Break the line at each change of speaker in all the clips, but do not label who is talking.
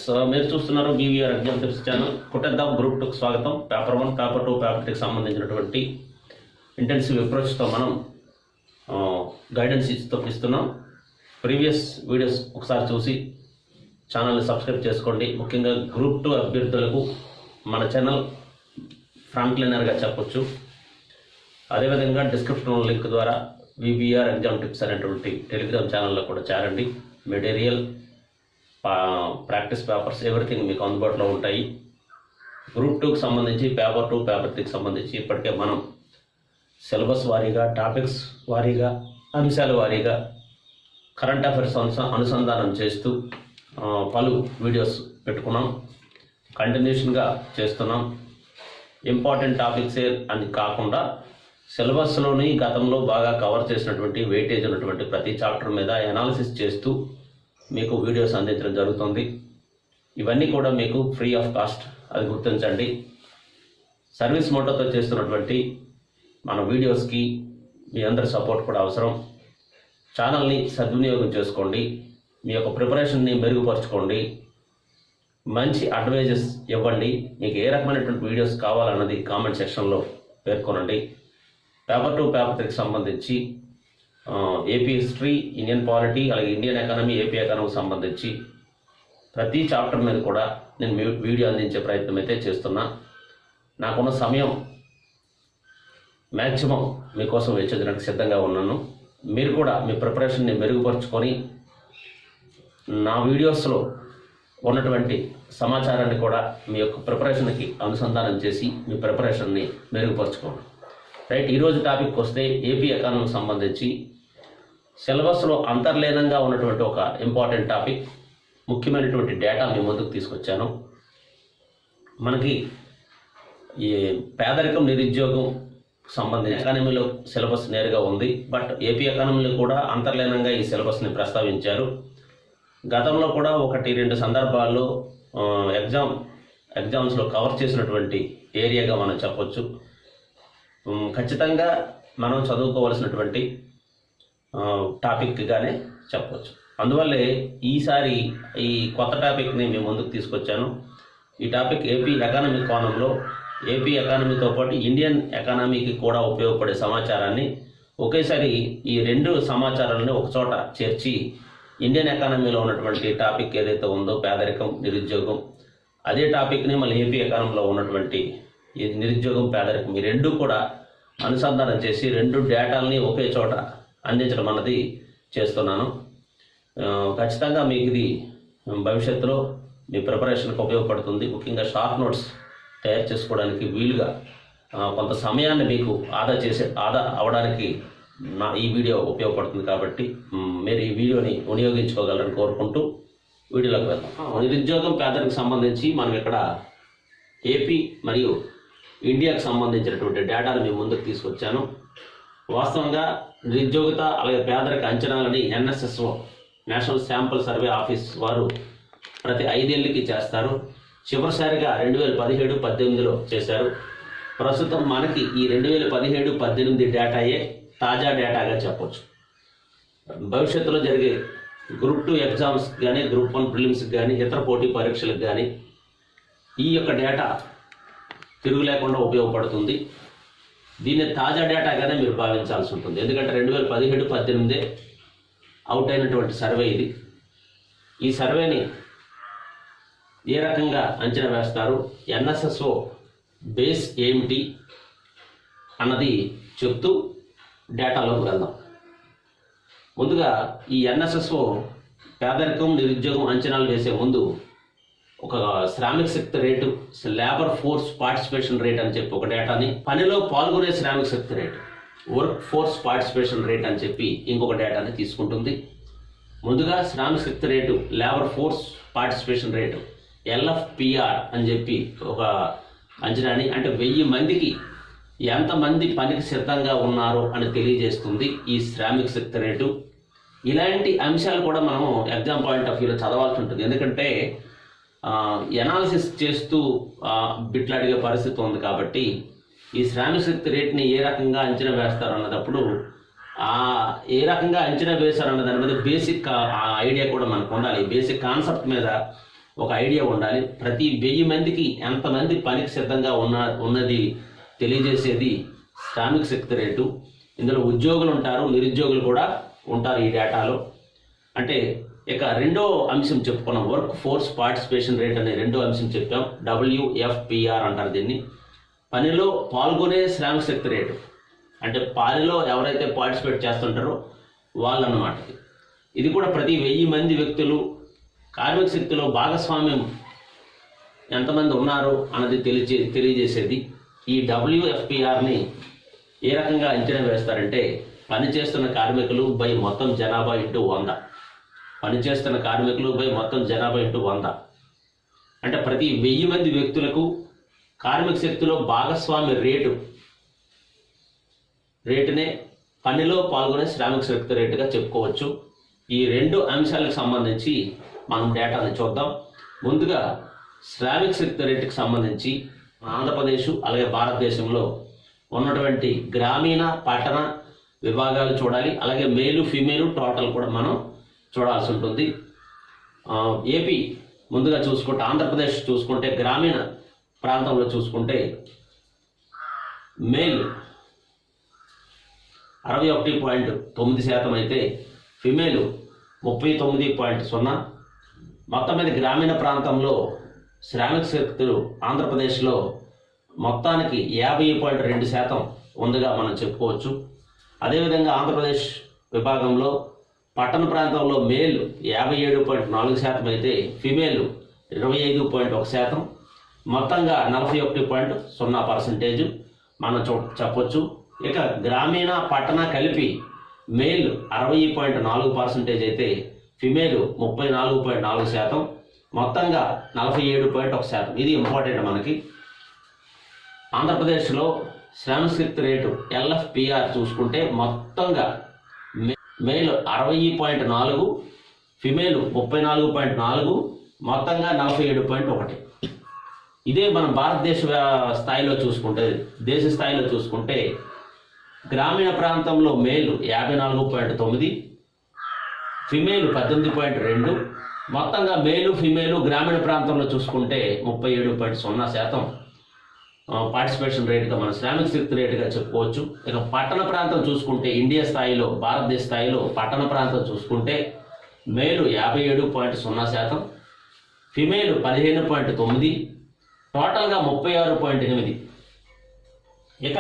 మీరు చూస్తున్నారు BVR exam tips channel. కుట్టేద్దాం గ్రూప్ 2కు స్వాగతం. పేపర్ 1, పేపర్ 2, పేపర్ 3కి సంబంధించినటువంటి ఇంటెన్సివ్ అప్రోచ్తో మనం గైడెన్స్ ఇస్తున్నాం. ప్రీవియస్ వీడియోస్ ఒకసారి చూసి ఛానల్ని సబ్స్క్రైబ్ చేసుకోండి. ముఖ్యంగా గ్రూప్ 2 అభ్యర్థులకు మన ఛానల్ ఫ్రంట్ లైనర్గా చెప్పొచ్చు. అదేవిధంగా డిస్క్రిప్షన్ లింక్ ద్వారా బీవీఆర్ ఎగ్జామ్ టిప్స్ అనేటువంటి టెలిగ్రామ్ ఛానల్లో కూడా చేరండి. మెటీరియల్, ప్రాక్టీస్ పేపర్స్, ఎవ్రీథింగ్ మీకు అందుబాటులో ఉంటాయి. గ్రూప్ 2కి సంబంధించి పేపర్ 2, పేపర్ 3కి సంబంధించి ఇప్పటికే మనం సిలబస్ వారీగా, టాపిక్స్ వారీగా, అంశాల వారీగా కరెంట్ అఫైర్స్ అనుసంధానం చేస్తూ పలు వీడియోస్ పెట్టుకున్నాం. కంటిన్యూషన్గా చేస్తున్నాం. ఇంపార్టెంట్ టాపిక్సే అని కాకుండా సిలబస్లోని గతంలో బాగా కవర్ చేసినటువంటి వెయిటేజ్ ఉన్నటువంటి ప్రతి చాప్టర్ మీద అనాలిసిస్ చేస్తూ మీకు వీడియోస్ అందించడం జరుగుతుంది. ఇవన్నీ కూడా మీకు ఫ్రీ ఆఫ్ కాస్ట్, అది గుర్తించండి. సర్వీస్ మోటోతో చేస్తున్నటువంటి మన వీడియోస్కి మీ అందరి సపోర్ట్ కూడా అవసరం. ఛానల్ని సద్వినియోగం చేసుకోండి. మీ యొక్క ప్రిపరేషన్ని మెరుగుపరచుకోండి. మంచి అడ్వైజెస్ ఇవ్వండి. మీకు ఏ రకమైనటువంటి వీడియోస్ కావాలన్నది కామెంట్ సెక్షన్లో పేర్కొనండి. పేపర్ 2, పేపర్ 3కి సంబంధించి ఏపీ హిస్టరీ, ఇండియన్ పాలిటీ, అలాగే ఇండియన్ ఎకానమీ, ఏపీ ఎకానమీకి సంబంధించి ప్రతి చాప్టర్ మీద కూడా నేను వీడియో అందించే ప్రయత్నం అయితే చేస్తున్నా. నాకున్న సమయం మ్యాక్సిమం మీకోసం వెచ్చించడానికి సిద్ధంగా ఉన్నాను. మీరు కూడా మీ ప్రిపరేషన్ని మెరుగుపరుచుకొని నా వీడియోస్లో ఉన్నటువంటి సమాచారాన్ని కూడా మీ యొక్క ప్రిపరేషన్కి అనుసంధానం చేసి మీ ప్రిపరేషన్ని మెరుగుపరుచుకోండి. రైట్, ఈరోజు టాపిక్ వస్తే ఏపీ ఎకానమీకి సంబంధించి సిలబస్లో అంతర్లీనంగా ఉన్నటువంటి ఒక ఇంపార్టెంట్ టాపిక్, ముఖ్యమైనటువంటి డేటా మీ ముందుకు తీసుకొచ్చాను. మనకి ఈ పేదరికం, నిరుద్యోగం సంబంధించి ఎకానమీలో సిలబస్ నేరుగా ఉంది. బట్ ఏపీ ఎకానమీలో కూడా అంతర్లీనంగా ఈ సిలబస్ని ప్రస్తావించారు. గతంలో కూడా 1-2 సందర్భాల్లో ఎగ్జామ్స్లో కవర్ చేసినటువంటి ఏరియాగా మనం చెప్పొచ్చు. ఖచ్చితంగా మనం చదువుకోవాల్సినటువంటి టాపిక్గానే చెప్పవచ్చు. అందువల్లే ఈసారి ఈ కొత్త టాపిక్ని మేము ముందుకు తీసుకొచ్చాను. ఈ టాపిక్ ఏపీ ఎకానమీ కోణంలో, ఏపీ ఎకానమీతో పాటు ఇండియన్ ఎకానమీకి కూడా ఉపయోగపడే సమాచారాన్ని ఒకేసారి ఈ 2 సమాచారాలని ఒకచోట చేర్చి ఇండియన్ ఎకానమీలో ఉన్నటువంటి టాపిక్ ఏదైతే ఉందో పేదరికం, నిరుద్యోగం, అదే టాపిక్ని మళ్ళీ ఏపీ ఎకానమీలో ఉన్నటువంటి ఈ నిరుద్యోగం, పేదరికం, ఈ 2 కూడా అనుసంధానం చేసి 2 డేటాలని ఒకే చోట అందించడం అన్నది చేస్తున్నాను. ఖచ్చితంగా మీకు ఇది భవిష్యత్తులో మీ ప్రిపరేషన్కి ఉపయోగపడుతుంది. ముఖ్యంగా షార్ట్ నోట్స్ తయారు చేసుకోవడానికి వీలుగా కొంత సమయాన్ని మీకు ఆదా అవడానికి ఈ వీడియో ఉపయోగపడుతుంది. కాబట్టి మీరు ఈ వీడియోని వినియోగించుకోగలరని కోరుకుంటూ వీడియోలోకి వెళ్దాం. నిరుద్యోగం, పేదరికం సంబంధించి మనం ఇక్కడ ఏపీ మరియు ఇండియాకు సంబంధించినటువంటి డేటాను మేము ముందుకు తీసుకొచ్చాను. వాస్తవంగా నిరుద్యోగిత అలాగే పేదరిక అంచనాలని NSSO, national sample survey office వారు ప్రతి 5 ఏళ్ళకి చేస్తారు. చివరిసారిగా 2017-18లో చేశారు. ప్రస్తుతం మనకి ఈ 2017-18 డేటాయే తాజా డేటాగా చెప్పవచ్చు. భవిష్యత్తులో జరిగే గ్రూప్ 2 ఎగ్జామ్స్ కానీ, గ్రూప్ 1 ప్రిలిమ్స్కి కానీ, ఇతర పోటీ పరీక్షలకు కానీ ఈ యొక్క డేటా తిరుగు లేకుండా ఉపయోగపడుతుంది. దీన్ని తాజా డేటాగానే మీరు భావించాల్సి ఉంటుంది. ఎందుకంటే 2017-18 అవుట్ అయినటువంటి సర్వే ఇది. ఈ సర్వేని ఏ రకంగా అంచనా వేస్తారు, NSSO బేస్ ఏమిటి అన్నది చెప్తూ డేటాలోకి వెళ్దాం. ముందుగా ఈ NSSO పేదరికం, నిరుద్యోగం అంచనాలు వేసే ముందు ఒక శ్రామిక శక్తి rate, labour force participation rate అని చెప్పి ఒక డేటాని, పనిలో పాల్గొనే శ్రామిక శక్తి rate, work force participation rate అని చెప్పి ఇంకొక డేటాని తీసుకుంటుంది. ముందుగా శ్రామిక శక్తి rate, labour force participation rate, LFPR అని చెప్పి ఒక అంచనాని, అంటే 1000 మందికి ఎంతమంది పనికి సిద్ధంగా ఉన్నారో అని తెలియజేస్తుంది ఈ శ్రామిక శక్తి రేటు. ఇలాంటి అంశాలు కూడా మనము ఎగ్జామ్ పాయింట్ ఆఫ్ వ్యూలో చదవాల్సి ఉంటుంది. ఎందుకంటే ఎనాలిసిస్ చేస్తూ బిట్లు అడిగే పరిస్థితి ఉంది. కాబట్టి ఈ శ్రామిక శక్తి రేట్ని ఏ రకంగా అంచనా వేస్తారు అన్నదప్పుడు ఏ రకంగా అంచనా వేశారన్న దాని మీద బేసిక్ ఐడియా కూడా మనకు ఉండాలి. బేసిక్ కాన్సెప్ట్ మీద ఒక ఐడియా ఉండాలి. ప్రతి 1000 మందికి ఎంతమంది పనికి సిద్ధంగా ఉన్నది తెలియజేసేది శ్రామిక శక్తి రేటు. ఇందులో ఉద్యోగులు ఉంటారు, నిరుద్యోగులు కూడా ఉంటారు ఈ డేటాలో. అంటే ఇక రెండో అంశం చెప్పుకున్నాం, వర్క్ ఫోర్స్ పార్టిసిపేషన్ రేట్ అనే రెండో అంశం చెప్పాం. WFPR అంటారు దీన్ని. పనిలో పాల్గొనే శ్రామిక శక్తి రేటు అంటే పనిలో ఎవరైతే పార్టిసిపేట్ చేస్తుంటారో వాళ్ళన్నమాట. ఇది కూడా ప్రతి 1000 మంది వ్యక్తులు కార్మిక శక్తిలో భాగస్వామ్యం ఎంతమంది ఉన్నారు అన్నది తెలియజేసేది. ఈ WFPRని ఏ రకంగా అంచనా వేస్తారంటే పనిచేస్తున్న కార్మికులు బై మొత్తం జనాభా ఇంటూ 100. పనిచేస్తున్న కార్మికులు బై మొత్తం జనాభా ఇంటూ 100 అంటే ప్రతి 1000 మంది వ్యక్తులకు కార్మిక శక్తిలో భాగస్వామ్య రేటునే పనిలో పాల్గొనే శ్రామిక శక్తి రేటుగా చెప్పుకోవచ్చు. ఈ రెండు అంశాలకు సంబంధించి మనం డేటాను చూద్దాం. ముందుగా శ్రామిక శక్తి రేటుకి సంబంధించి ఆంధ్రప్రదేశ్ అలాగే భారతదేశంలో ఉన్నటువంటి గ్రామీణ పట్టణ విభాగాలు చూడాలి. అలాగే మేలు ఫీమేలు టోటల్ కూడా మనం చూడాల్సి ఉంటుంది. ఏపీ ముందుగా చూసుకుంటే, ఆంధ్రప్రదేశ్ చూసుకుంటే గ్రామీణ ప్రాంతంలో చూసుకుంటే మేల్ 61.9% అయితే ఫిమేలు 39.0. మొత్తం మీద గ్రామీణ ప్రాంతంలో శ్రామిక శక్తులు ఆంధ్రప్రదేశ్లో మొత్తానికి 50.2% ఉందిగా మనం చెప్పుకోవచ్చు. అదేవిధంగా ఆంధ్రప్రదేశ్ విభాగంలో పట్టణ ప్రాంతంలో మేల్ 57.4% అయితే ఫిమేలు 25.1%, మొత్తంగా 41.0% మనం చెప్పొచ్చు. ఇక గ్రామీణ పట్టణ కలిపి మేల్ 60.4% అయితే ఫిమేలు 34.4%, మొత్తంగా 47.1%. ఇది ఇంపార్టెంట్ మనకి. ఆంధ్రప్రదేశ్లో శ్రామిక శక్తి రేటు LFPR చూసుకుంటే మొత్తంగా మేల్ 60.4, ఫిమేలు 34.4, మొత్తంగా 47.1. ఇదే మనం భారతదేశ స్థాయిలో చూసుకుంటే, దేశ స్థాయిలో చూసుకుంటే గ్రామీణ ప్రాంతంలో మేలు 54.9, ఫిమేలు 18.2, మొత్తంగా మేలు ఫిమేలు గ్రామీణ ప్రాంతంలో చూసుకుంటే 37.0% పార్టిసిపేషన్ రేటుగా మన శ్రామిక శక్తి రేటుగా చెప్పుకోవచ్చు. ఇక పట్టణ ప్రాంతం చూసుకుంటే ఇండియా స్థాయిలో, భారతదేశ స్థాయిలో పట్టణ ప్రాంతం చూసుకుంటే మేలు 57.0%, ఫిమేలు 15.9, టోటల్గా 36.8. ఇక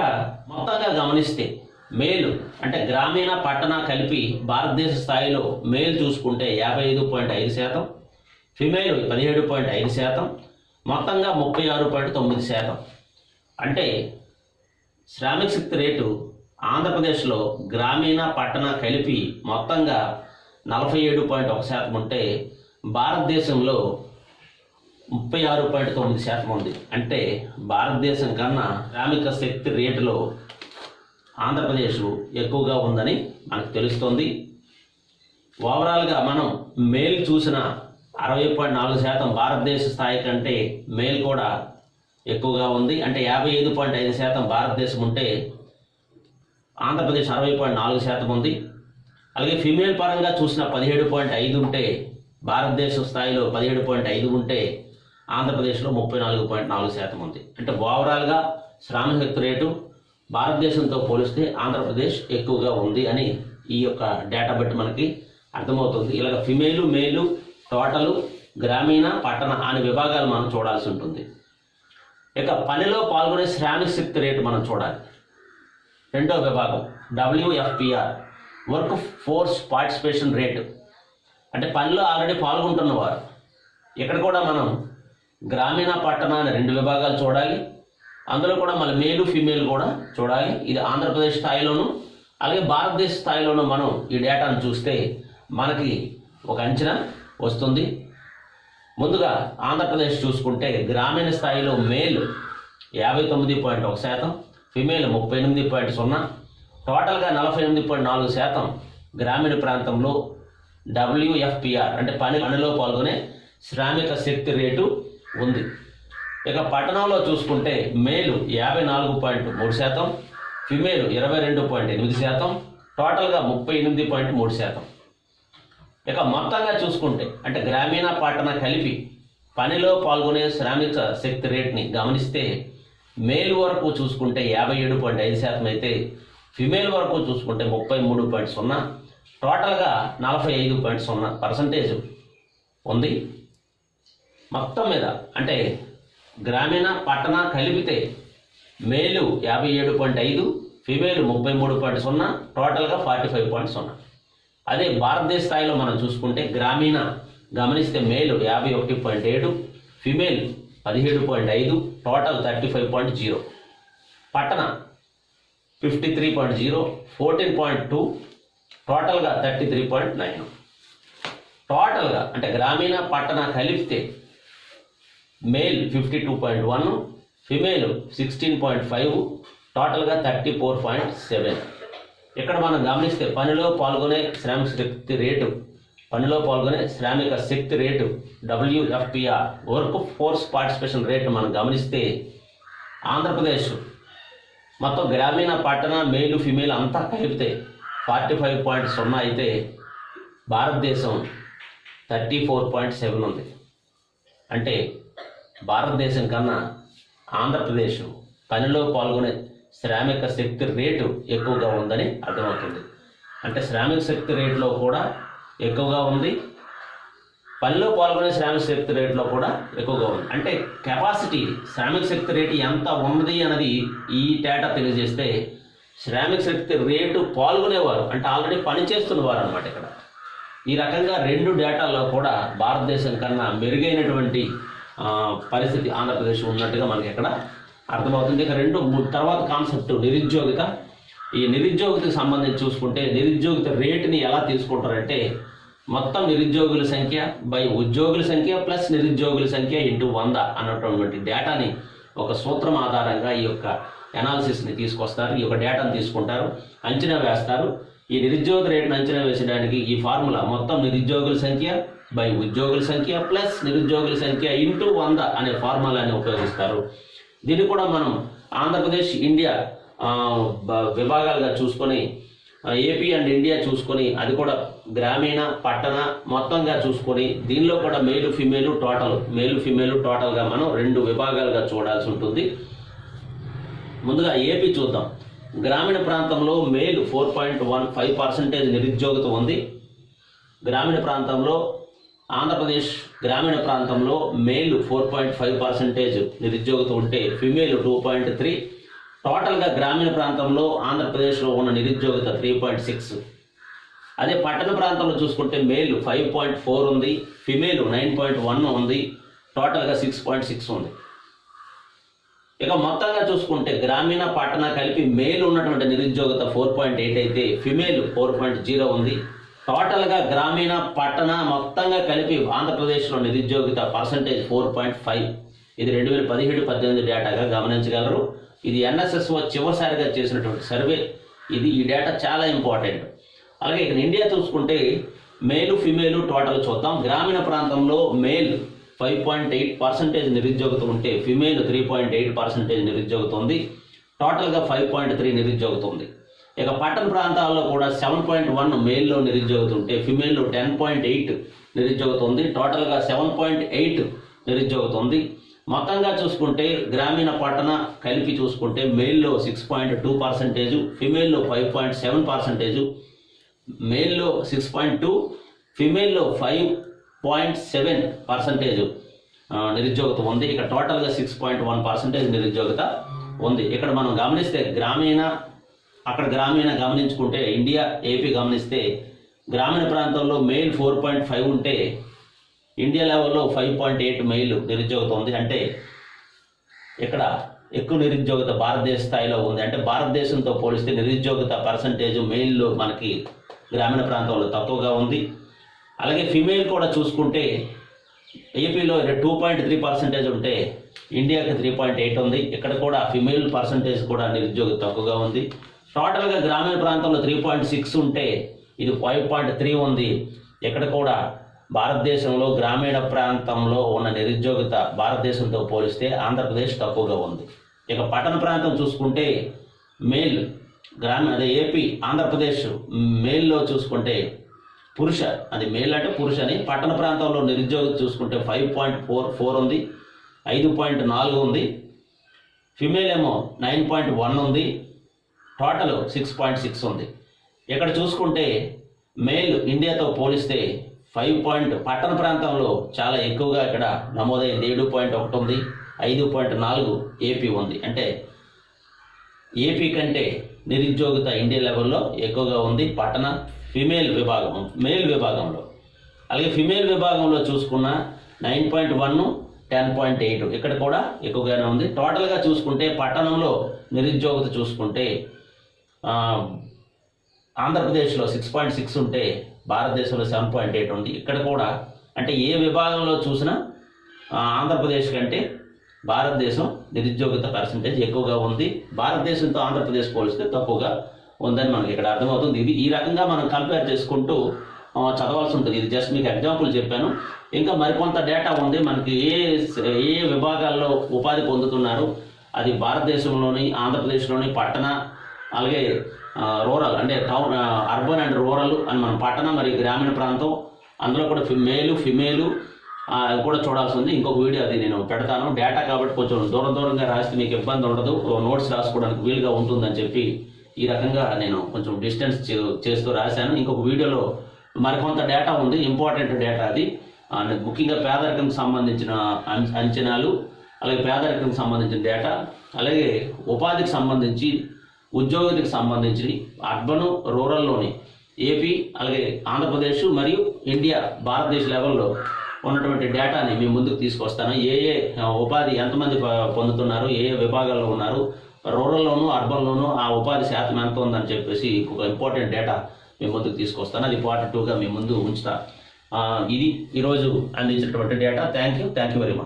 మొత్తంగా గమనిస్తే మేలు అంటే గ్రామీణ పట్టణ కలిపి భారతదేశ స్థాయిలో మేల్ చూసుకుంటే 55.5%, ఫిమేల్ 17.5%, మొత్తంగా 36.9%. అంటే శ్రామిక శక్తి రేటు ఆంధ్రప్రదేశ్లో గ్రామీణ పట్టణ కలిపి మొత్తంగా 47.1% ఉంటే భారతదేశంలో 36.9% ఉంది. అంటే భారతదేశం కన్నా శ్రామిక శక్తి రేటులో ఆంధ్రప్రదేశ్ ఎక్కువగా ఉందని మనకు తెలుస్తుంది. ఓవరాల్గా మనం మేల్ చూసిన 60.4% భారతదేశ స్థాయి కంటే మేల్ కూడా ఎక్కువగా ఉంది. అంటే 55.5% భారతదేశం ఉంటే ఆంధ్రప్రదేశ్ 60.4% ఉంది. అలాగే ఫిమేల్ పరంగా చూసిన 17.5 ఉంటే భారతదేశ స్థాయిలో 17.5 ఉంటే ఆంధ్రప్రదేశ్లో 34.4% ఉంది. అంటే ఓవరాల్గా శ్రామిక శక్తి రేటు భారతదేశంతో పోలిస్తే ఆంధ్రప్రదేశ్ ఎక్కువగా ఉంది అని ఈ యొక్క డేటా బట్టి మనకి అర్థమవుతుంది. ఇలాగ ఫిమేలు మేలు టోటలు గ్రామీణ పట్టణ అనే విభాగాలు మనం చూడాల్సి ఉంటుంది. ఇక పనిలో పాల్గొనే శ్రామిక శక్తి రేటు మనం చూడాలి. రెండో విభాగం WFPR, work force participation rate. అంటే పనిలో ఆల్రెడీ పాల్గొంటున్నవారు. ఇక్కడ కూడా మనం గ్రామీణ పట్టణ అనే రెండు విభాగాలు చూడాలి. అందులో కూడా మళ్ళీ మేలు ఫీమేల్ కూడా చూడాలి. ఇది ఆంధ్రప్రదేశ్ స్థాయిలోను అలాగే భారతదేశ స్థాయిలోనూ మనం ఈ డేటాను చూస్తే మనకి ఒక అంచనా వస్తుంది. ముందుగా ఆంధ్రప్రదేశ్ చూసుకుంటే గ్రామీణ స్థాయిలో మేల్ 59.1%, ఫిమేల్ 38.0, టోటల్గా 48.4% గ్రామీణ ప్రాంతంలో WFPR అంటే పనిలో పాల్గొనే శ్రామిక శక్తి రేటు ఉంది. ఇక పట్టణంలో చూసుకుంటే మేలు 54.3%, ఫిమేల్ 22.8%, టోటల్గా 38.3%. ఇక మొత్తంగా చూసుకుంటే అంటే గ్రామీణ పట్టణ కలిపి పనిలో పాల్గొనే శ్రామిక శక్తి రేట్ని గమనిస్తే మేల్ వరకు చూసుకుంటే 57.5% అయితే ఫిమేల్ వరకు చూసుకుంటే 33.0, టోటల్గా 45.0% ఉంది. మొత్తం మీద అంటే గ్రామీణ పట్టణ కలిపితే మేలు 57.5, ఫిమేల్ 33.0, టోటల్గా 45.0. అదే భారతదేశ స్థాయిలో మనం చూసుకుంటే గ్రామీణ గమనిస్తే మేలు 51.7, ఫిమేల్ 17.5, టోటల్ 35.0, పట్టణ 53.0, 14.2, టోటల్గా 33.9. టోటల్గా అంటే గ్రామీణ పట్టణ కలిపితే మేల్ 52.1, ఫిమేల్ 16.5, టోటల్గా 34.7. ఇక్కడ మనం గమనిస్తే పనిలో పాల్గొనే శ్రామిక శక్తి rate WFPR work force participation rate మనం గమనిస్తే ఆంధ్రప్రదేశ్ మొత్తం గ్రామీణ పట్టణ మేలు ఫిమేల్ అంతా కలిపితే 45.0 అయితే భారతదేశం 34.7 ఉంది. అంటే భారతదేశం కన్నా ఆంధ్రప్రదేశ్ పనిలో పాల్గొనే శ్రామిక శక్తి రేటు ఎక్కువగా ఉందని అర్థమవుతుంది. అంటే శ్రామిక శక్తి రేటులో కూడా ఎక్కువగా ఉంది, పనిలో పాల్గొనే శ్రామిక శక్తి రేటులో కూడా ఎక్కువగా ఉంది. అంటే కెపాసిటీ శ్రామిక శక్తి రేటు ఎంత ఉన్నది అన్నది ఈ డేటా తెలియజేస్తే శ్రామిక శక్తి రేటు పాల్గొనేవారు అంటే ఆల్రెడీ పనిచేస్తున్నవారు అనమాట. ఇక్కడ ఈ రకంగా రెండు డేటాల్లో కూడా భారతదేశం కన్నా మెరుగైనటువంటి పరిస్థితి ఆంధ్రప్రదేశ్ ఉన్నట్టుగా మనకి ఇక్కడ అర్థమవుతుంది. ఇక తర్వాత కాన్సెప్ట్ నిరుద్యోగిత. ఈ నిరుద్యోగితకు సంబంధించి చూసుకుంటే నిరుద్యోగిత రేటుని ఎలా తీసుకుంటారంటే మొత్తం నిరుద్యోగుల సంఖ్య బై ఉద్యోగుల సంఖ్య ప్లస్ నిరుద్యోగుల సంఖ్య ఇంటూ 100 అన్నటువంటి డేటాని ఒక సూత్రం ఆధారంగా ఈ యొక్క ఎనాలిసిస్ని తీసుకొస్తారు. ఈ యొక్క డేటాను తీసుకుంటారు, అంచనా వేస్తారు. ఈ నిరుద్యోగ రేటును అంచనా వేసడానికి ఈ ఫార్ములా మొత్తం నిరుద్యోగుల సంఖ్య బై ఉద్యోగుల సంఖ్య ప్లస్ నిరుద్యోగుల సంఖ్య ఇంటూ 100 అనే ఫార్ములాని ఉపయోగిస్తారు. దీన్ని కూడా మనం ఆంధ్రప్రదేశ్ ఇండియా విభాగాలుగా చూసుకొని ఏపీ అండ్ ఇండియా చూసుకొని అది కూడా గ్రామీణ పట్టణ మొత్తంగా చూసుకొని దీనిలో కూడా మేలు ఫిమేలు టోటల్గా మనం 2 విభాగాలుగా చూడాల్సి ఉంటుంది. ముందుగా ఏపీ చూద్దాం. గ్రామీణ ప్రాంతంలో మేలు 4.15% నిరుద్యోగిత ఉంది. గ్రామీణ ప్రాంతంలో ఆంధ్రప్రదేశ్ గ్రామీణ ప్రాంతంలో మేలు 4.5% నిరుద్యోగిత ఉంటే ఫిమేల్ 2.3. టోటల్గా గ్రామీణ ప్రాంతంలో ఆంధ్రప్రదేశ్లో ఉన్న నిరుద్యోగిత 3.6. అదే పట్టణ ప్రాంతంలో చూసుకుంటే మేలు 5.4 ఉంది, ఫిమేల్ 9.1 ఉంది, టోటల్గా 6.6 ఉంది. ఇక మొత్తంగా చూసుకుంటే గ్రామీణ పట్టణ కలిపి మేలు ఉన్నటువంటి నిరుద్యోగిత 4.8 అయితే ఫిమేల్ 4.0 ఉంది. టోటల్గా గ్రామీణ పట్టణ మొత్తంగా కలిపి ఆంధ్రప్రదేశ్లో నిరుద్యోగిత పర్సంటేజ్ 4.5. ఇది 2017-18 డేటాగా గమనించగలరు. ఇది NSSO చివరిసారిగా చేసినటువంటి సర్వే. ఈ డేటా చాలా ఇంపార్టెంట్. అలాగే ఇక్కడ ఇండియా చూసుకుంటే మేలు ఫిమేలు టోటల్ చూద్దాం. గ్రామీణ ప్రాంతంలో మేల్ 5.8% నిరుద్యోగిత ఉంటే ఫిమేల్ 3.8% నిరుద్యోగిత ఉంది. టోటల్గా 5.3 నిరుద్యోగిత ఉంది. ఇక పట్టణ ప్రాంతాల్లో కూడా 7.1 మేల్లో నిరుద్యోగిత ఉంటే ఫిమేల్లో 10.8 నిరుద్యోగిత ఉంది. టోటల్గా 7.8 నిరుద్యోగిత ఉంది. మొత్తంగా చూసుకుంటే గ్రామీణ పట్టణ కలిపి చూసుకుంటే మేల్లో 6.2%, ఫిమేల్లో 5.7%, మేల్లో 6.2, ఫిమేల్లో 5.7% నిరుద్యోగిత ఉంది. ఇక టోటల్గా 6.1% నిరుద్యోగిత ఉంది. ఇక్కడ మనం గమనిస్తే గ్రామీణ గమనించుకుంటే ఇండియా ఏపీ గమనిస్తే గ్రామీణ ప్రాంతంలో మేల్ 4.5 ఉంటే ఇండియా లెవెల్లో 5.8 మెయిల్ నిరుద్యోగిత ఉంది. అంటే ఇక్కడ ఎక్కువ నిరుద్యోగిత భారతదేశ స్థాయిలో ఉంది. అంటే భారతదేశంతో పోలిస్తే నిరుద్యోగిత పర్సంటేజ్ మెయిల్లో మనకి గ్రామీణ ప్రాంతంలో తక్కువగా ఉంది. అలాగే ఫిమేల్ కూడా చూసుకుంటే ఏపీలో 2.3% ఉంటే ఇండియాకి 3.8 ఉంది. ఇక్కడ కూడా ఫిమేల్ పర్సంటేజ్ కూడా నిరుద్యోగిత తక్కువగా ఉంది. టోటల్గా గ్రామీణ ప్రాంతంలో 3.6 ఉంటే ఇది 5.3 ఉంది. ఇక్కడ కూడా భారతదేశంలో గ్రామీణ ప్రాంతంలో ఉన్న నిరుద్యోగిత భారతదేశంతో పోలిస్తే ఆంధ్రప్రదేశ్ తక్కువగా ఉంది. ఇక పట్టణ ప్రాంతం చూసుకుంటే మేల్ ఏపీ ఆంధ్రప్రదేశ్ మేల్లో చూసుకుంటే పురుష, అది మేల్ అంటే పురుష అని. పట్టణ ప్రాంతంలో నిరుద్యోగత చూసుకుంటే 5.44 ఉంది, 5.4 ఉంది. ఫిమేల్ ఏమో 9.1 ఉంది, టోటల్ 6.6 ఉంది. ఇక్కడ చూసుకుంటే మేల్ ఇండియాతో పోలిస్తే పట్టణ ప్రాంతంలో చాలా ఎక్కువగా ఇక్కడ నమోదైంది. 7.1 ఉంది, 5.4 ఏపీ ఉంది. అంటే ఏపీ కంటే నిరుద్యోగిత ఇండియా లెవెల్లో ఎక్కువగా ఉంది మేల్ విభాగంలో. అలాగే ఫిమేల్ విభాగంలో చూసుకున్న 9.1, 10.8 ఇక్కడ కూడా ఎక్కువగానే ఉంది. టోటల్గా చూసుకుంటే పట్టణంలో నిరుద్యోగిత చూసుకుంటే ఆంధ్రప్రదేశ్లో 6.6 ఉంటే భారతదేశంలో 7.8 ఉంది. ఇక్కడ కూడా అంటే ఏ విభాగంలో చూసినా ఆంధ్రప్రదేశ్ కంటే భారతదేశం నిరుద్యోగిత పర్సంటేజ్ ఎక్కువగా ఉంది. భారతదేశంతో ఆంధ్రప్రదేశ్ పోలిస్తే తక్కువగా ఉందని మనకి ఇక్కడ అర్థమవుతుంది. ఇది ఈ రకంగా మనం కంపేర్ చేసుకుంటూ చదవాల్సి ఉంటుంది. ఇది జస్ట్ మీకు ఎగ్జాంపుల్ చెప్పాను. ఇంకా మరికొంత డేటా ఉంది మనకి ఏ విభాగాల్లో ఉపాధి పొందుతున్నారు. అది భారతదేశంలోని, ఆంధ్రప్రదేశ్లోని పట్టణ, అలాగే రూరల్ అంటే టౌన్, అర్బన్ అండ్ రూరల్ అని మనం పట్టణ మరియు గ్రామీణ ప్రాంతం, అందులో కూడా మేలు ఫిమేలు కూడా చూడాల్సి ఉంది. ఇంకొక వీడియో అది నేను పెడతాను. డేటా కాబట్టి కొంచెం దూరంగా రాస్తే మీకు ఇబ్బంది ఉండదు, నోట్స్ రాసుకోవడానికి వీలుగా ఉంటుందని చెప్పి ఈ రకంగా నేను కొంచెం డిస్టెన్స్ చేస్తూ రాశాను. ఇంకొక వీడియోలో మరికొంత డేటా ఉంది, ఇంపార్టెంట్ డేటా. అది ముఖ్యంగా పేదరికంకి సంబంధించిన అంచనాలు, అలాగే పేదరికంకి సంబంధించిన డేటా, అలాగే ఉపాధికి సంబంధించి, ఉద్యోగికి సంబంధించి అర్బను రూరల్లోని ఏపీ, అలాగే ఆంధ్రప్రదేశ్ మరియు ఇండియా భారతదేశ లెవెల్లో ఉన్నటువంటి డేటాని మీ ముందుకు తీసుకొస్తాను. ఏ ఉపాధి ఎంతమంది పొందుతున్నారు, ఏ విభాగాల్లో ఉన్నారు, రూరల్లోనూ అర్బన్లోనూ ఆ ఉపాధి శాతం ఎంత ఉందని చెప్పేసి ఒక ఇంపార్టెంట్ డేటా మీ ముందుకు తీసుకొస్తాను. అది పార్ట్ 2గా మీ ముందు ఉంచుతా. ఇది ఈరోజు అందించినటువంటి data. Thank you very much.